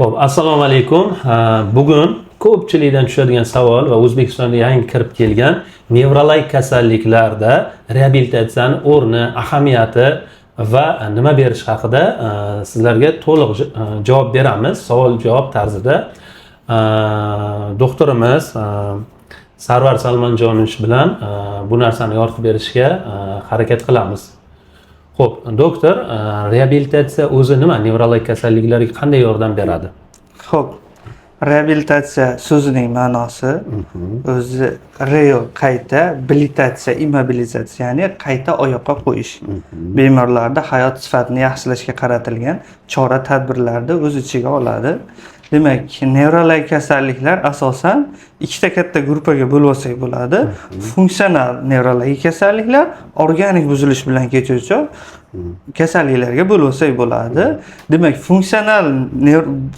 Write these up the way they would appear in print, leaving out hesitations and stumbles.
Xo'p, assalomu alaykum. Bugun ko'pchilikdan tushadigan savol va O'zbekistonga yangi kirib kelgan nevrologik kasalliklarda reabilitatsiyaning o'rni, ahamiyati va nima berish haqida sizlarga to'liq javob beramiz. Savol-javob tarzida doktorimiz Sarvar Salmonjonovich bilan bu narsani yoritib berishga harakat qilamiz. Xo'p, doktor, reabilitatsiya o'zi nima? Nevrologik kasalliklarga qanday yordam beradi? Xo'p, reabilitatsiya so'zining ma'nosi o'zi reo qayta, bilitatsiya, immobilizatsiya, ya'ni qayta oyoqqa qo'yish. Bemorlarda hayot sifatini yaxshilashga qaratilgan chora-tadbirlarni o'z ichiga oladi. Demak, nevrologik kasalliklar asosan ikkita katta gruppaga bo'lib olsak bo'ladi. Funksional nevrologik kasalliklar, organik buzilish bilan kechuvchi kasalliklarga bo'lib olsak bo'ladi. Demak,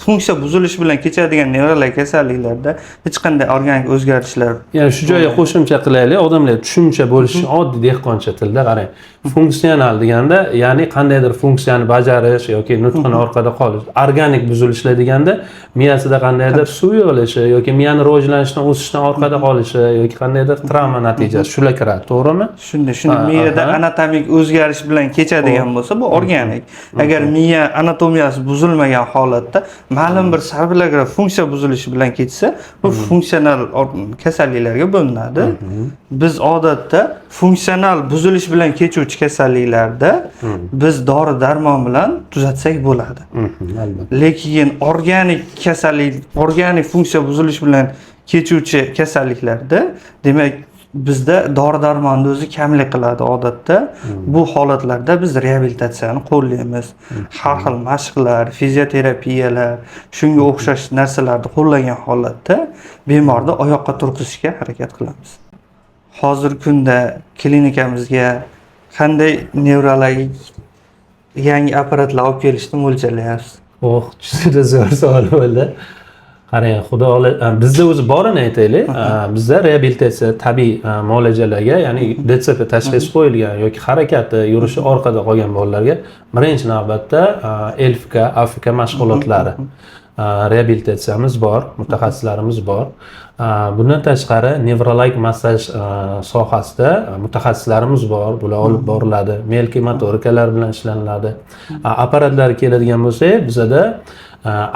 funksiya buzilishi bilan kechadigan nevrologik kasalliklarda hech qanday organik o'zgarishlar. Ya'ni shu joyga qo'shimcha qilaylik, odamlar tushuncha bo'lishi oddiy dehqoncha tilda qarang. Funksional deganda, ya'ni qandaydir funksiyani bajarish yoki nutqini orqada qolish. Organik buzilishlar deganda miyasida qandaydir suv yig'ilishi yoki miyani rivojlanishdan, o'sishdan orqada qolishi yoki qandaydir travma natijasi shular kiradi, to'g'rimi? Shunday miyada anatomik o'zgarish bilan kechadigan bo'lsa, bu organik. Agar miya anatomiyasi buzilmagan holatda ma'lum bir sabablarga funksiya buzilishi bilan kechsa, bu funksional kasalliklarga bo'linadi. Biz odatda funksional buzilish bilan kechuvchi kasalliklarda biz dori-darmon bilan tuzatsak bo'ladi. Lekin organik funksiya buzilish bilan kechuvchi kasalliklarda, demak, bizda dori-darmonni o'zi kamlik qiladi odatda. Bu holatlarda biz reabilitatsiyani qo'llaymiz. Har xil mashqlar, fizioterapiyalar, shunga o'xshash narsalarni qo'llagan holatda bemorni oyoqqa turg'izishga harakat qilamiz. Hozirgi kunda klinikamizga qanday nevrologik yangi apparatlar olib kelishni mo'ljallayapsiz? Juda zo'r savol bo'ldi. Qarang, xudo xohlasa, bizda o'zi borini aytaylik. Bizda reabilitatsiya tabiiy muolajalarga, ya'ni DTSP tashxisi qo'yilgan yoki harakati, yurishi orqada qolgan bolalarga birinchi navbatda LFK, AFK mashg'ulotlari reabilitatsiyamiz bor, mutaxassislarimiz bor. Bundan tashqari nevrologik massaj sohasida mutaxassislarimiz bor, bular olib boriladi. Melki motorikalar bilan ishlaniladi. Apparatlar keladigan bo'lsa, bizda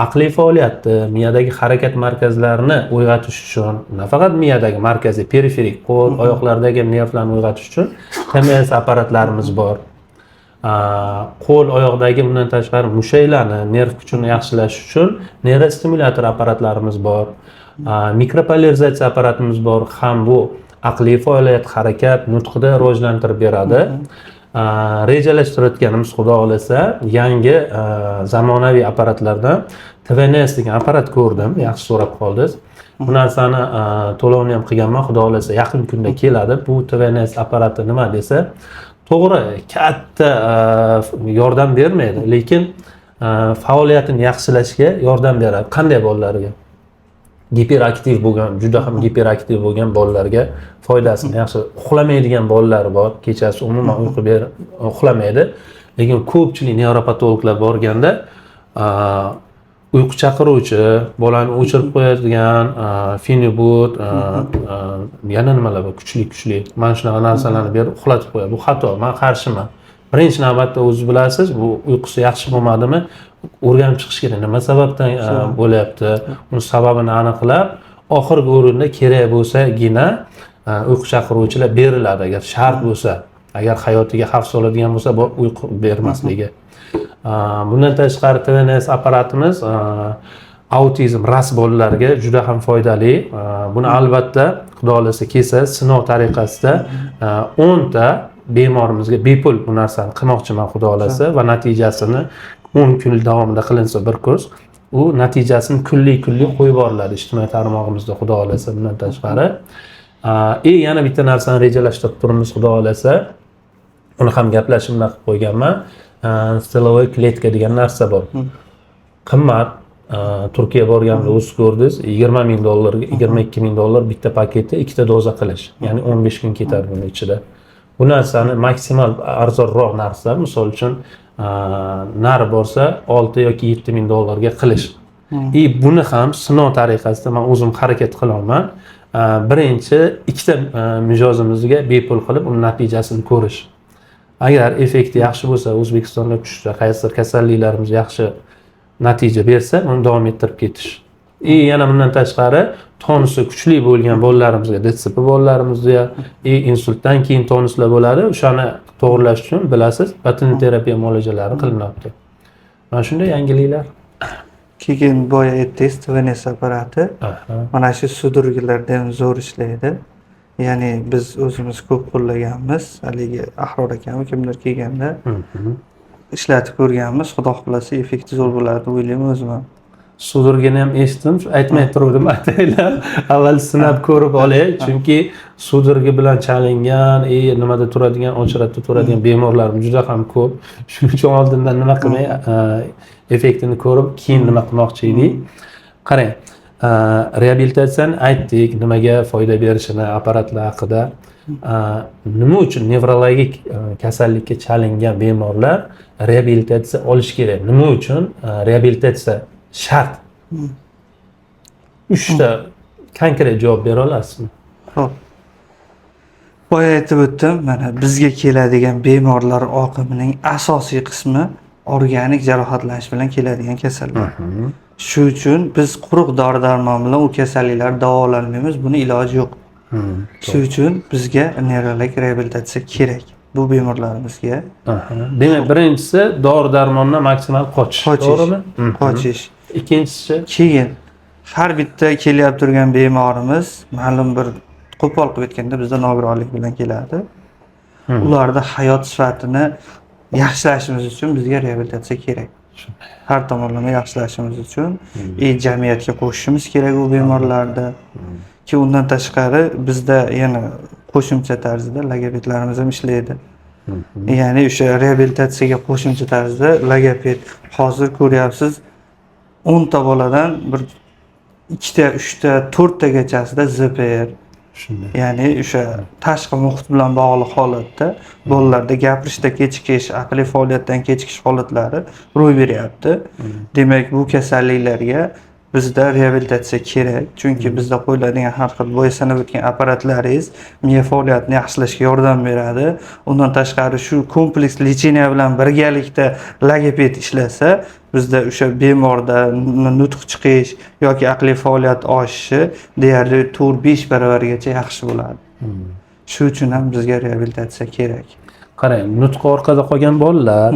aqliy faoliyatni, miyadagi harakat markazlarini uyg'otish uchun, nafaqat miyadagi markaziy periferik qo'l, oyoqlardagi nervlarni uyg'otish uchun TMS apparatlarimiz bor. Qo'l, oyoqdagi bundan tashqari mushaklarni, nerv kuchini yaxshilash uchun neurostimulyator apparatlarimiz bor. Mikropolarizatsiya apparatimiz bor. Ham bu aqliy faoliyat, harakat, nutqida rivojlantirib beradi. Rejalashtirayotganimiz, xudo xohlasa, yangi zamonaviy apparatlardan TVNS degan apparat ko'rdim, yaxshi so'rab qoldingiz. Bu narsani to'lovini ham qilganman, xudo xohlasa yaqin kunda keladi. Bu TVNS apparati nima desa, to'g'ri, katta yordam bermaydi, lekin faoliyatini yaxshilashga yordam beradi. Qanday bolalarga? Giperaktiv bo'lgan, juda ham giperaktiv bo'lgan bolalarga foydasini yaxshi. Uxlamaydigan bolalar bor, kechasi umuman uxlamaydi. Lekin ko'pchilik nevropatologlar borganda uyqu chaqiruvchi, bolani o'chirib qo'yadigan Finibut, yana nimalar bor, kuchli. Mana shunaqa narsalarni berib uxlatib qo'yadi. Bu xato, men qarshiman. Birinchi navbatda o'zingiz bilasiz, bu uyqusi yaxshi bo'lmadimi? O'rganib chiqish kerak. Nima sababdan bo'lyapti? Uni sababini aniqlab, oxirgi o'rinda kerak bo'lsagina uyqu chaqiruvchilar beriladi agar shart bo'lsa. Agar hayotiga xavf soladigan bo'lsa, bu uyqu bermasligi. Bundan tashqari TVNS apparatimiz autizm, ras bolalarga juda ham foydali. Buni albatta, xudo xohlasa, kelsa sinov tariqasida 10 ta bemorimizga bepul bu narsani qilmoqchiman, xudo xohlasa, va natijasini 10 kun davomida qilinsa bir kurs, u natijasini kunlik qo'yib boriladi ijtimoiy tarmog'imizda, xudo xohlasa. Bundan tashqari yana bitta narsani rejalashtirib turibmiz, xudo xohlasa. Uni ham gaplashimda qilib qo'yganman. Stelovoy kletka degan narsa bor. Qimmat. Turkiyaga borganimda o'z ko'rdingiz, $20,000, $22,000 bitta paketda ikkita doza qilish. Ya'ni 15 kun ketadi buning ichida. Bu narsani maksimal arzonroq narsa, misol uchun nari borsa $6 yoki $7,000 ga qilish. Buni ham sinov tariqasida men o'zim harakat qilaman. Birinchi ikkita mijozimizga bepul qilib uni natijasini ko'rish. Agar effekti yaxshi bo'lsa, O'zbekistonda kuchli qaysi kasalliklarimiz yaxshi natija bersa, uni davom ettirib ketish. Yana bundan tashqari tonusi kuchli bo'lgan bolalarimizga, DTSP bolalarimizga, insultdan keyin tonuslar bo'ladi. O'shani to'g'rilash uchun bilasiz, botin terapiya muolajalari qilinyapti. Mana shunday yangiliklar. Keyin boya aytdingiz, TVNS apparati mana shu sudurgilarda ham zo'r ishlaydi. Ya'ni biz o'zimiz ko'p qo'llaganmiz. Haligi Ahror akam kimdir kelganda ishlatib ko'rganmiz. Xudo xolasa effekti zo'r bo'ladi deb o'ylayman o'zim ham. Sudurgini ham eshitdim, aytmay turdim, ataylar. Avval sinab ko'rib olay, chunki sudurgi bilan chalingan, nimada turadigan, ochratda turadigan bemorlarimiz juda ham ko'p. Shuning uchun oldindan nima qilmay, effektini ko'rib, keyin nima qilmoqchi edik. Qarang, reabilitatsiyani aytdik, nimaga foyda berishini, apparatlar haqida. Nima uchun nevrologik kasallikka chalingan bemorlar reabilitatsiya olish kerak? Nima uchun reabilitatsiya shart? 3 ta konkret javob bera olasizmi? Xo'p. Boya aytib o'tdim, mana bizga keladigan bemorlar oqimining asosiy qismi organik jarohatlanish bilan keladigan kasallik. Shu uchun biz quruq dori-darmon bilan u kasalliklarni davolayolmaymiz, buni iloji yo'q. Shu uchun bizga nevrologik reabilitatsiya kerak bu bemorlarimizga. Demak, birinchisi dori-darmondan maksimal qochish, to'g'rimi? Qochish. Ikkinchisi, keyin har bitta kelyapti turgan bemorimiz ma'lum bir qo'pol qilib aytganda bizda nogironlik bilan keladi. Ularda hayot sifatini yaxshilashimiz uchun bizga reabilitatsiya kerak. Har tomonlama yaxshilashimiz uchun jamiyatga qo'shishimiz kerak u bemorlarda. Ki undan tashqari bizda yana qo'shimcha tarzda logopedlarimiz ham ishlaydi. Ya'ni o'sha reabilitatsiyaga qo'shimcha tarzda logoped hozir ko'ryapsiz 10 ta boladan bir 2 ta, 3 ta, 4 tagachasida ZPR. Ya'ni o'sha tashqi muhit bilan bog'liq holatda bolalarda gapirishda kechikish, aqliy faoliyatdan kechikish holatlari ro'y beryapti. Demak, bu kasalliklarga bizda reabilitatsiya kerak. Chunki bizda qo'yiladigan har xil bo'yi sanab o'tgan apparatlaringiz miya faoliyatini yaxshilashga yordam beradi. Undan tashqari shu kompleks lecheniya bilan birgalikda logoped ishlasa, bizda o'sha bemorda nutq chiqish yoki aqliy faoliyat oshishi deyarli 4-5 baravargacha yaxshi bo'ladi. Shu uchun ham bizga reabilitatsiya kerak. Qarang, nutq orqada qolgan bolalar,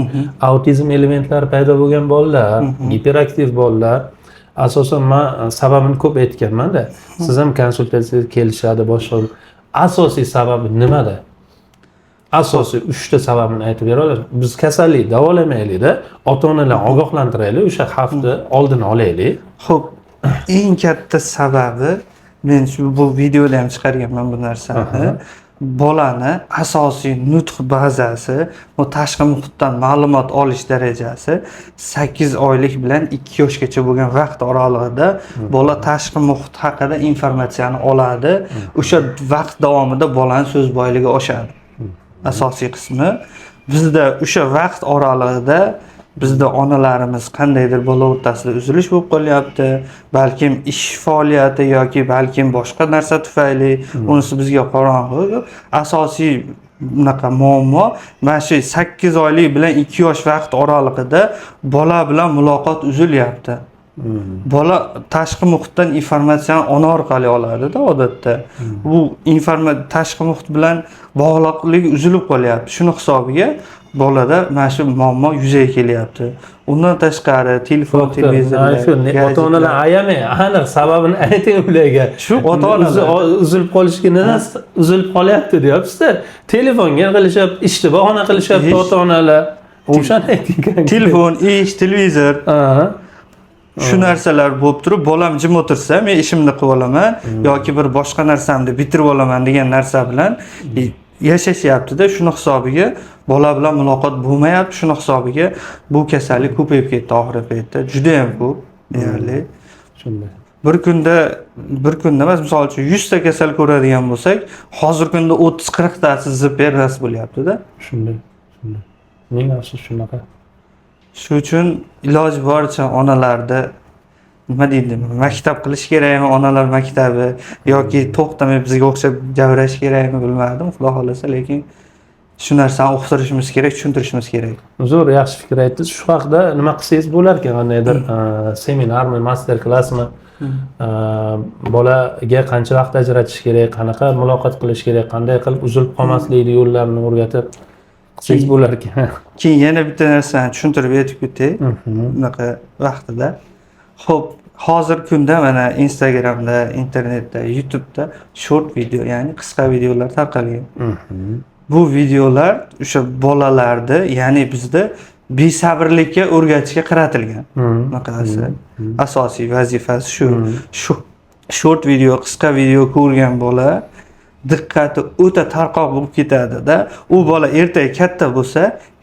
autizm elementlari paydo bo'lgan bolalar, giperaktiv bolalar, asosan men sababini ko'p aytganman-da. Siz ham konsultatsiyaga kelishadi, boshqa. Asosiy sababi nimada? Asosiy 3 ta sababini aytib bera olasiz. Biz kasallik davolamaylik-da, ota-onalarni ogohlantiraylik, o'sha xavfni oldini olaylik. Xo'p, eng katta sababi, men bu videoda ham chiqarganman bu narsani. Bolani asosiy nutq bazasi, bu tashqi muhitdan ma'lumot olish darajasi 8 oylik bilan 2 yoshgacha bo'lgan vaqt oralig'ida bola tashqi muhit haqida informatsiyani oladi. O'sha vaqt davomida bolaning so'z boyligi oshadi. Asosiy qismi bizda o'sha vaqt oralig'ida bizda onalarimiz qandaydir bola o'rtasida uzilish bo'lib qolyapti, balkim ish faoliyati yoki balkim boshqa narsa tufayli, unisi bizga qorong'u. Asosiy bunaqa muammo mana shu 8 oylik bilan 2 yosh vaqt oralig'ida bola bilan muloqot uzilyapti. Bola tashqi muhitdan informatsiyani ona orqali oladi-da odatda. Bu tashqi muhit bilan bog'liqlik uzilib qolyapti. Shuni hisobiga bolada mana shu muammo yuzaga kelyapti. Undan tashqari telefon, televizorlar, ota-onalar ayamay, aniq sababini ayting ularga. Shu ota-onalar uzilib qolishga nima uzilib qolyapti deyapsiz-da. Telefonga qilishib, ishni bahona qilishyapti ota-onalar. O'shani ayting. Telefon, ish, televizor. Shu narsalar bo'lib turib, bolam jim o'tirsa, men ishimni qilib olaman yoki bir boshqa narsamni bitirib olaman degan narsa bilan yashashyapti-da. Shuni hisobiga bola bilan muloqot bo'lmayapti. Shuni hisobiga bu kasallik ko'payib ketdi oxirgi paytda. Juda ham ko'p, deyarli. Shunday. Bir kunda emas, misol uchun 100 ta kasal ko'radigan bo'lsak, hozirgi kunda 30-40 tasi ZPR bo'lyapti-da. Shunday. Ming afsus shunaqa. Shu uchun iloji boricha onalarda nima deydi, maktab qilish kerakmi, onalar maktabi yoki to'xtamay bizga o'xshab javrash kerakmi bilmadim, xudo xolasa, lekin shu narsani uqtirishimiz kerak, tushuntirishimiz kerak. Zo'r, yaxshi fikr aytdingiz. Shu haqida nima qilsangiz bo'lar ekan, qandaydir seminarmi, master klassmi, bolaga qancha vaqt ajratish kerak, qanaqa muloqot qilish kerak, qanday qilib uzilib qolmaslikni yo'llarini o'rgatib qilsangiz bo'lar ekan. Keyin yana bitta narsani tushuntirib aytib ketay. Bunaqa vaqtida. Xo'p, hozirgi kunda mana Instagramda, internetda, YouTube'da short video, ya'ni qisqa videolar tarqalgan. Bu videolar o'sha bolalarni, ya'ni bizda besabrlikka o'rgatishga qaratilgan. Bunaqasi asosiy vazifasi shu short video, qisqa video ko'rgan bola diqqati o'ta tarqoq bo'lib ketadi-da, u bola ertaga katta bo'lsa,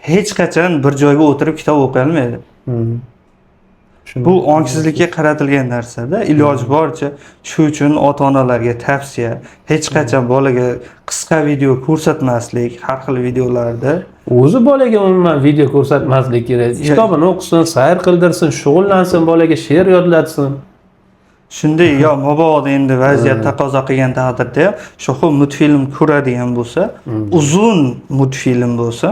hech qachon bir joyga o'tirib kitob o'qiy olmaydi. Bu ongsizlikka qaratilgan narsa-da, iloji boricha shu uchun ota-onalarga tavsiya, hech qachon bolaga qisqa video ko'rsatmaslik, har xil videolarda. O'zi bolaga umuman video ko'rsatmaslik kerak. Kitobini o'qisin, sayr qildirsin, shug'ullansin, bolaga she'r yodlatsin. Shunday yo mabodo endi vaziyat taqozo qilgan taqdirda ham shu multfilm ko'radigan bo'lsa, uzun multfilm bo'lsa,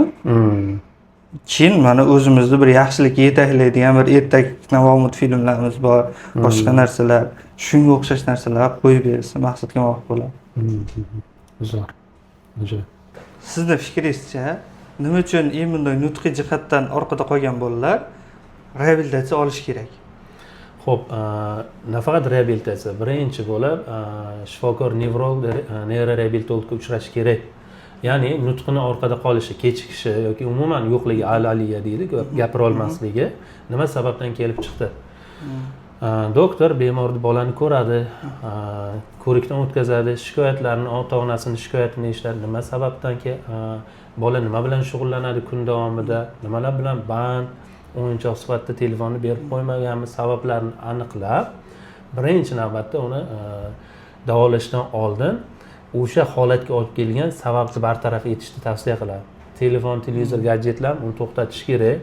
keyin mana o'zimizni bir yaxshilikka yetaklaydigan bir ertak navo multfilmlarimiz bor, boshqa narsalar, shunga o'xshash narsalar qo'yib bersa maqsadga muvofiq bo'ladi. Zo'r. Ajoyib. Sizning fikringizcha nima uchun bunday nutqiy jihatdan orqada qolgan bolalar reabilitatsiya olish kerak? Xo'p, nafaqat reabilitatsiya, birinchi bo'lib shifokor nevrolog, neyroreabilitologga uchrash kerak. Ya'ni nutqini orqada qolishi, kechikishi yoki umuman yo'qligi, alaliya deydi, gapira olmasligi nima sababdan kelib chiqdi? Doktor bemorni bolani ko'radi, ko'rikdan o'tkazadi, shikoyatlarni, ota-onasini shikoyatini eshitadi, nima sababdanki bola nima bilan shug'ullanadi kun davomida, nimalar bilan band, o'yinchoq sifatida telefonni berib qo'ymaganmi, sabablarini aniqlab, birinchi navbatda uni davolashdan oldin o'sha holatga olib kelgan sababni bartaraf etishni tavsiya qiladi. Telefon, televizor, gadjetlar uni to'xtatish kerak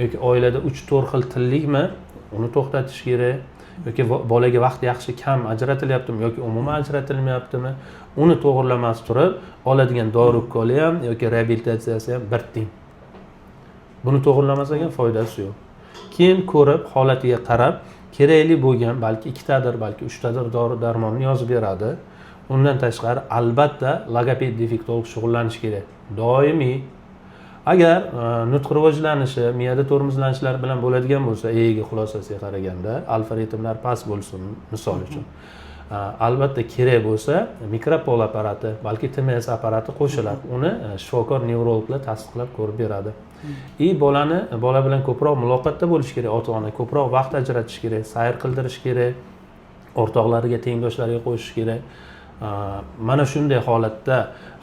yoki oilada 3-4 xil tillikmi, uni to'xtatish kerak yoki bolaga vaqt yaxshi kam ajratilyaptimi yoki umuman ajratilmayaptimi, uni to'g'rilamas turib oladigan dori ukoli ham yoki reabilitatsiyasi ham bir teng. Buni to'g'rilamas ekan foydasi yo'q. Keyin ko'rib, holatiga qarab, kerakli bo'lgan balki 2 tadir, balki 3 tadir dori-darmonni yozib beradi. Undan tashqari albatta logoped defektolog shug'ullanish kerak. Doimiy. Agar nutq rivojlanishi, miyada tormozlanishlar bilan bo'ladigan bo'lsa, EEG xulosasiga qaraganda alfa ritmlar past bo'lsin, misol uchun. Albatta kerak bo'lsa, mikropol apparati, balki TMS apparati qo'shiladi. Uni shifokor nevrologlar tasdiqlab ko'rib beradi. Bola bilan ko'proq muloqotda bo'lish kerak, ota-ona ko'proq vaqt ajratish kerak, sayr qildirish kerak, o'rtoqlariga, tengdoshlariga qo'shish kerak. Mana shunday holatda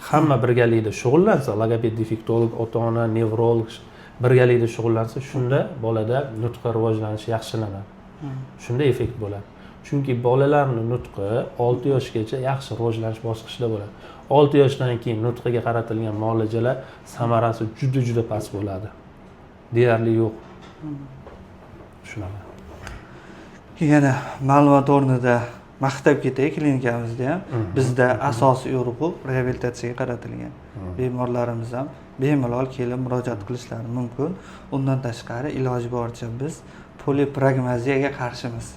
hamma birgalikda shug'ullansa, logoped defektolog, ota-ona, nevrolog birgalikda shug'ullansa, shunda bolada nutq rivojlanishi yaxshilanadi. Shunda effekt bo'ladi. Chunki bolalarning nutqi 6 yoshgacha yaxshi rivojlanish bosqichida bo'ladi. 6 yoshdan keyin nutqiga qaratilgan muolajalar samarasi juda past bo'ladi. Deyarli yo'q. Shunaqa. Yana ma'lumot o'rnida maqtab ketay, klinikamizda ham bizda asosiy urg'u reabilitatsiyaga qaratilgan. Bemorlarimiz ham bemalol kelib murojaat qilishlari mumkin. Undan tashqari iloji boricha biz polipragmaziyaga qarshimiz.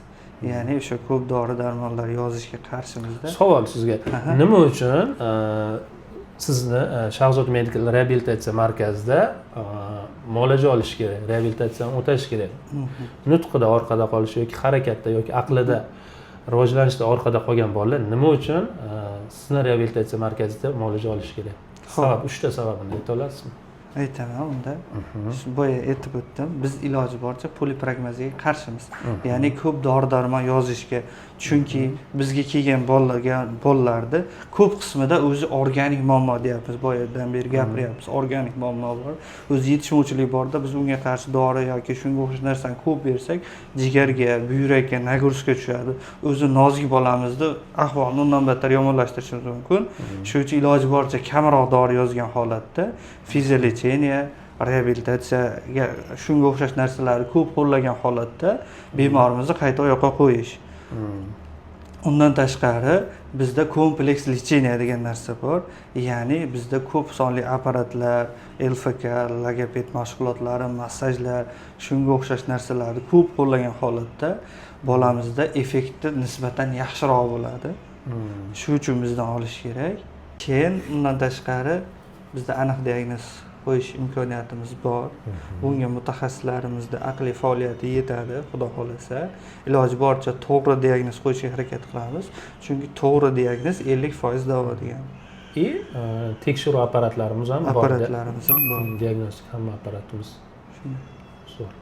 Ya'ni o'sha ko'p dori-darmonlar yozishga qarshimizda. Savol sizga. Nima uchun sizni Shahzod Medical reabilitatsiya markazida muolaja olish kerak, reabilitatsiyani o'tash kerak? Nutqida orqada qolish yoki harakatda yoki aqlida rivojlanishda orqada qolgan bolalar nima uchun sizni reabilitatsiya markazida muolaja olish kerak? Sabab, 3 ta sababini ayta olasizmi? Aytaman unda. Boya aytib o'tdim. Biz iloji boricha polipragmaziyaga qarshimiz. Ya'ni ko'p dori-darmon yozishga. Chunki bizga kelgan bolalarda ko'p qismida o'zi organik muammo deyapmiz. Boyadan beri gapiryapmiz. Organik muammo bor. O'zi yetishmovchilik borda biz unga qarshi dori yoki shunga o'xshash narsani ko'p bersak, jigarga, buyrakka nagruska tushadi. O'zi nozik bolamizni ahvolini undan battar yomonlashtirishimiz mumkin. Shuning uchun iloji boricha kamroq dori yozgan holatda fiziologik reabilitatsiyaga shunga o'xshash narsalarni ko'p qo'llagan holatda bemorimizni qayta oyoqqa qo'yish. Undan tashqari bizda kompleks lecheniya degan narsa bor. Ya'ni bizda ko'p sonli apparatlar, LFK, logoped mashg'ulotlari, massajlar, shunga o'xshash narsalarni ko'p qo'llagan holatda bolamizda effekti nisbatan yaxshiroq bo'ladi. Shuning uchun bizdan olish kerak. Keyin undan tashqari bizda aniq diagnoz qo'yish imkoniyatimiz bor. Bunga mutaxassislarimizni aqliy faoliyati yetadi, xudo xolasa. Iloji boricha to'g'ri diagnoz qo'yishga harakat qilamiz. Chunki to'g'ri diagnoz 50% davo degani. Tekshiruv apparatlarimiz ham bor. Apparatlarimiz ham bor. Diagnostik hamma apparatimiz. Zo'r.